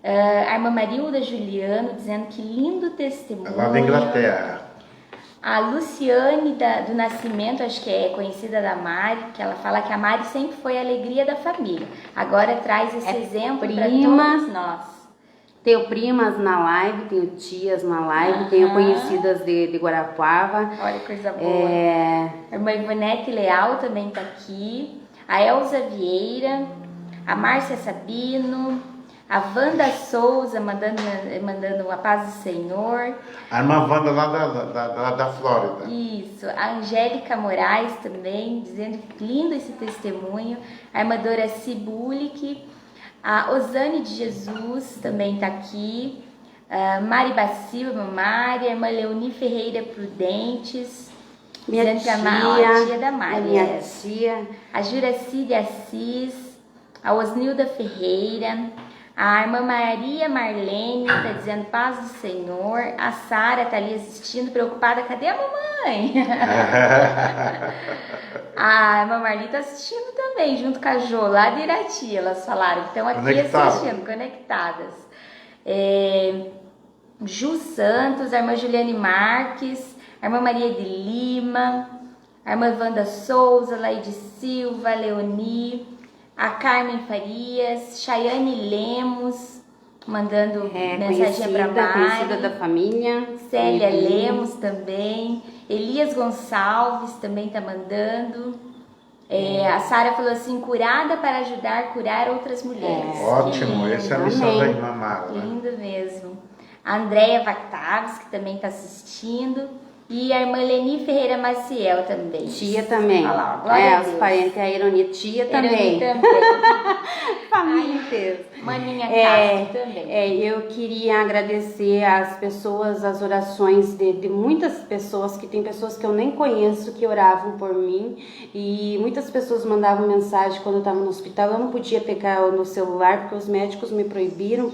A irmã Marilda Juliano dizendo que lindo testemunho. Lá da Inglaterra. A Luciane do Nascimento, acho que é conhecida da Mari, que ela fala que a Mari sempre foi a alegria da família. Agora traz esse exemplo para todos nós. Tenho primas na live, tenho tias na live, tenho conhecidas de Guarapuava. Olha que coisa boa. A irmã Ivonete Leal também está aqui. A Elza Vieira, a Márcia Sabino, a Wanda Souza mandando a paz do Senhor. A irmã Wanda lá da Flórida. Isso. A Angélica Moraes também, dizendo que lindo esse testemunho. A irmã Doraci Bulick. A Osane de Jesus também está aqui. A Mari Bacilva, Mari. A irmã Leoni Ferreira Prudentes. Minha tia, a tia da Mari. Minha tia. A Juraci de Assis. A Osnilda Ferreira. A irmã Maria Marlene está dizendo paz do Senhor. A Sara está ali assistindo, preocupada. Cadê a mamãe? A irmã Marli está assistindo também, junto com a Jo, lá de Irati. Elas falaram que estão aqui assistindo, conectadas. Ju Santos, a irmã Juliane Marques, a irmã Maria de Lima, a irmã Wanda Souza, Laide Silva, Leoni, a Carmen Farias, Chayane Lemos, mandando mensagem para Mari. Conhecida da família. Célia Lemos também. Elias Gonçalves também está mandando. A Sara falou assim, curada para ajudar a curar outras mulheres. Ótimo, essa é a missão da irmã Mara. Lindo mesmo. A Andréia Vactaves, que também está assistindo. E a irmã Leni Ferreira Maciel também. Tia também. Olha lá, os parentes, a Ironia, tia também. Família inteira. Maninha Castro também. Eu queria agradecer às pessoas, as orações de muitas pessoas, que tem pessoas que eu nem conheço, que oravam por mim. E muitas pessoas mandavam mensagem quando eu estava no hospital. Eu não podia pegar no celular, porque os médicos me proibiram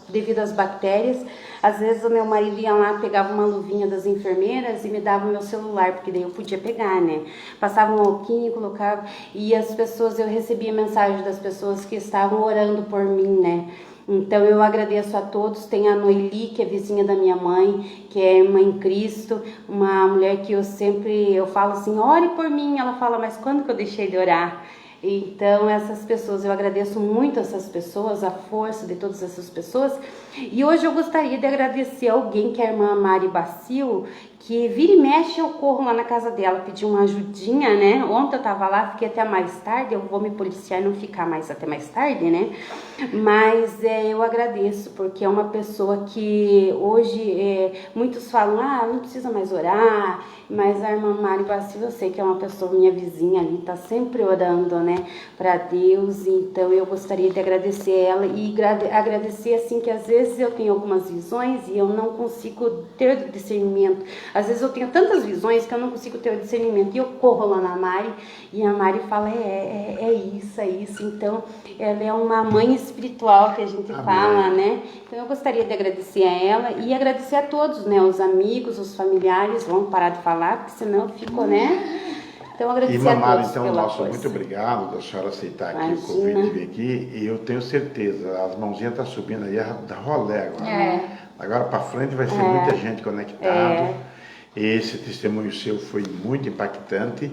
devido às bactérias. Às vezes o meu marido ia lá, pegava uma luvinha das enfermeiras e me dava o meu celular, porque daí eu podia pegar, né? Passava um alquinho, colocava, e as pessoas, eu recebia mensagem das pessoas que estavam orando por mim, né? Então eu agradeço a todos. Tem a Noeli, que é vizinha da minha mãe, que é irmã em Cristo, uma mulher que eu falo assim, ore por mim. Ela fala, mas quando que eu deixei de orar? Então essas pessoas, eu agradeço muito essas pessoas, a força de todas essas pessoas. E hoje eu gostaria de agradecer alguém, que é a irmã Mari Bacil, que vira e mexe eu corro lá na casa dela pedir uma ajudinha, né? Ontem eu tava lá, fiquei até mais tarde, eu vou me policiar e não ficar mais até mais tarde, né? Mas eu agradeço, porque é uma pessoa que hoje muitos falam, não precisa mais orar, mas a irmã Mari Bacil, eu sei que é uma pessoa, minha vizinha ali, tá sempre orando, né, para Deus. Então eu gostaria de agradecer ela e agradecer assim, que às vezes eu tenho algumas visões e eu não consigo ter discernimento. Às vezes eu tenho tantas visões que eu não consigo ter o discernimento. E eu corro lá na Mari e a Mari fala, é isso. Então, ela é uma mãe espiritual que a gente fala, né? Então, eu gostaria de agradecer a ela e agradecer a todos, né? Os amigos, os familiares. Vamos parar de falar, porque senão eu fico, né? Então, agradecer a todos então, pela nosso força. Muito obrigado da senhora aceitar aqui o convite de vir aqui. E eu tenho certeza, as mãozinhas estão subindo aí, da rolé agora. Agora para frente vai ser muita gente conectada. Esse testemunho seu foi muito impactante.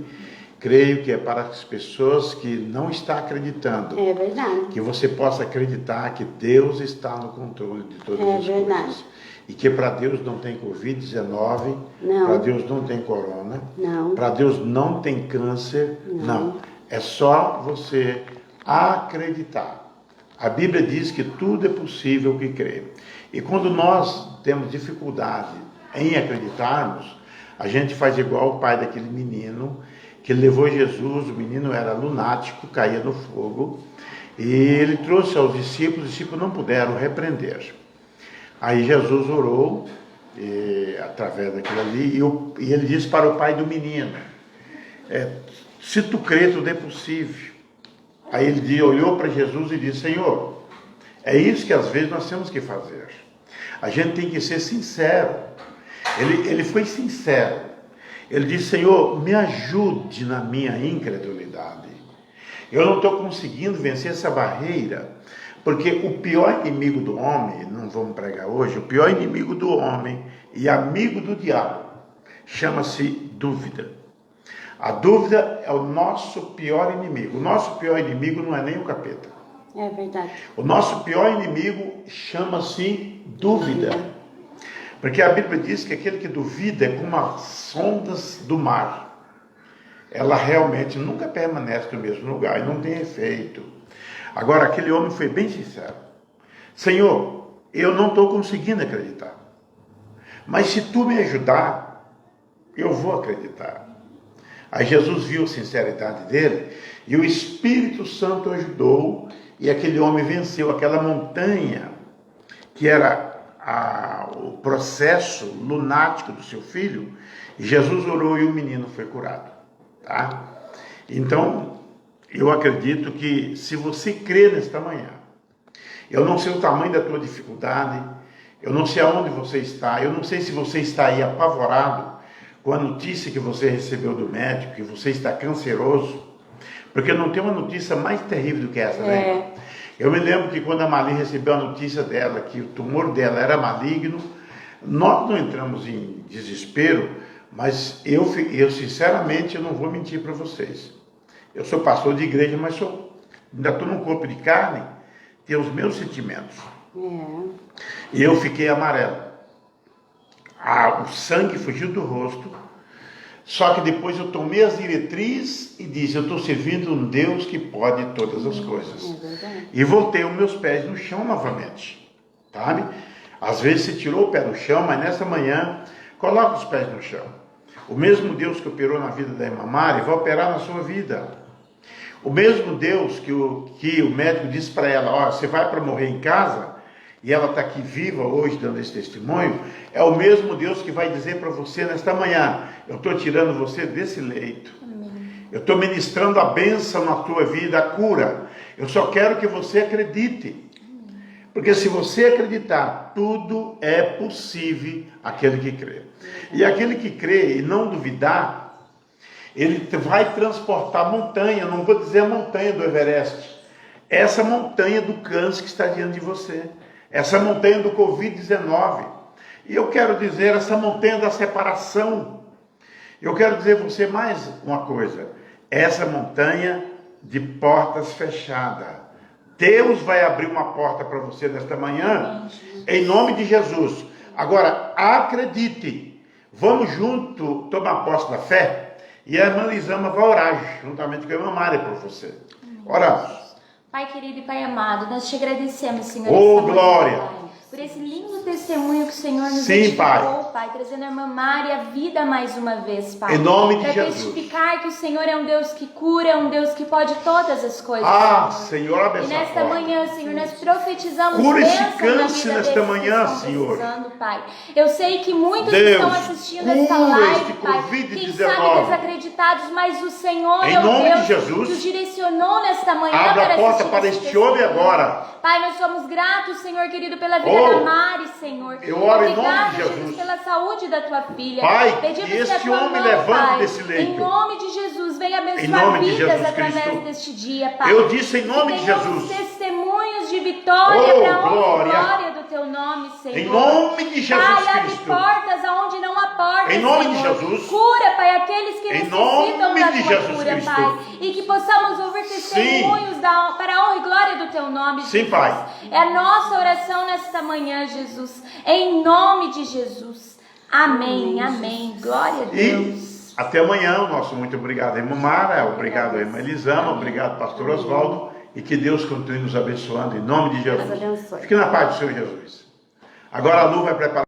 creio que é para as pessoas que não estão acreditando. É verdade. Que você possa acreditar que Deus está no controle de todas as coisas. E que para Deus não tem Covid-19, para Deus não tem corona, para Deus não tem câncer, não. É só você acreditar. A Bíblia diz que tudo é possível que crê. E quando nós temos dificuldade em acreditarmos, a gente faz igual o pai daquele menino, que levou Jesus, o menino era lunático, caía no fogo, e ele trouxe aos discípulos, os discípulos não puderam repreender. Aí Jesus orou, através daquilo ali, e ele disse para o pai do menino, se tu crê, tudo é possível. Aí ele olhou para Jesus e disse, Senhor, é isso que às vezes nós temos que fazer. A gente tem que ser sincero. Ele foi sincero. Ele disse, Senhor, me ajude na minha incredulidade. Eu não estou conseguindo vencer essa barreira, porque o pior inimigo do homem, não vamos pregar hoje, o pior inimigo do homem e amigo do diabo chama-se dúvida. A dúvida é o nosso pior inimigo. O nosso pior inimigo não é nem o capeta. É verdade. O nosso pior inimigo chama-se dúvida. Porque a Bíblia diz que aquele que duvida é como as ondas do mar. Ela realmente nunca permanece no mesmo lugar e não tem efeito. Agora, aquele homem foi bem sincero. Senhor, eu não estou conseguindo acreditar. Mas se tu me ajudar, eu vou acreditar. Aí Jesus viu a sinceridade dele e o Espírito Santo ajudou e aquele homem venceu aquela montanha que era o processo lunático do seu filho. E Jesus orou e o menino foi curado. Tá? Então, eu acredito que se você crê nesta manhã, eu não sei o tamanho da tua dificuldade, eu não sei aonde você está, eu não sei se você está aí apavorado com a notícia que você recebeu do médico, que você está canceroso, porque não tem uma notícia mais terrível do que essa, né? Eu me lembro que quando a Mali recebeu a notícia dela, que o tumor dela era maligno, nós não entramos em desespero, mas eu sinceramente, eu não vou mentir para vocês. Eu sou pastor de igreja, mas ainda estou num corpo de carne, tenho os meus sentimentos. E eu fiquei amarelo. O sangue fugiu do rosto, só que depois eu tomei as diretrizes e disse, eu estou servindo um Deus que pode todas as coisas. E voltei os meus pés no chão novamente, sabe? Às vezes você tirou o pé do chão, mas nessa manhã, coloca os pés no chão. O mesmo Deus que operou na vida da irmã Mari vai operar na sua vida. O mesmo Deus que o médico disse para ela, você vai para morrer em casa, e ela está aqui viva hoje dando esse testemunho, é o mesmo Deus que vai dizer para você nesta manhã, eu estou tirando você desse leito. Eu estou ministrando a bênção na tua vida, a cura. Eu só quero que você acredite. Porque se você acreditar, tudo é possível aquele que crê. E aquele que crê e não duvidar, ele vai transportar montanha, não vou dizer a montanha do Everest, essa montanha do câncer que está diante de você, essa montanha do Covid-19. E eu quero dizer, essa montanha da separação. Eu quero dizer a você mais uma coisa, essa montanha de portas fechadas. Deus vai abrir uma porta para você nesta manhã, em nome de Jesus. Agora, acredite, vamos junto tomar posse da fé, e a irmã Lisama vai orar, juntamente com a irmã Mari, por você. Oramos. Pai querido e Pai amado, nós te agradecemos, Senhor. Glória! Pai, por esse lindo testemunho que o Senhor nos Sim, Pai, trazendo a irmã Mari à vida mais uma vez, Pai. Em nome de Jesus. Para testificar que o Senhor é um Deus que cura, é um Deus que pode todas as coisas. Senhor, abençoe. E nesta manhã, Senhor, nós profetizamos cura esse bênção câncer na vida nesta manhã, Senhor. Pai. Eu sei que muitos Deus, estão assistindo esta live, este Pai, Covid-19. quem sabe desacreditados, mas o Senhor Em é o nome Deus de Jesus, que os direcionou nesta manhã abra para a porta assistir para esse este homem testemunho. agora. Pai, nós somos gratos, Senhor querido, pela vida da Mari, Senhor. Eu oro em nome Obrigada, de Jesus. pela saúde da tua filha. Pai, pedimos que este a tua homem mão, levante Pai, desse leito. em nome de Jesus, venha Em abençoar nome de vidas Jesus através Cristo. deste dia, Pai. Eu disse em nome Que de tenhamos Jesus. testemunhos de vitória para a honra e glória do teu nome, Senhor. Em nome de Jesus Pai, abre Cristo. portas aonde não há portas, Em nome de Senhor. Jesus. Cura, Pai, aqueles que Em necessitam nome da de tua Jesus cura, Cristo. Pai. E que possamos ouvir testemunhos para a honra e glória do Teu nome, Jesus. Sim, Pai. É a nossa oração nesta manhã, Jesus. Em nome de Jesus. Amém, amém. Glória a Deus. E até amanhã. O nosso muito obrigado, irmã Mara. Obrigado, irmã Elisama. Obrigado, pastor Oswaldo. E que Deus continue nos abençoando em nome de Jesus. Deus abençoe. Fique na paz do Senhor Jesus. Agora a Lu vai preparar.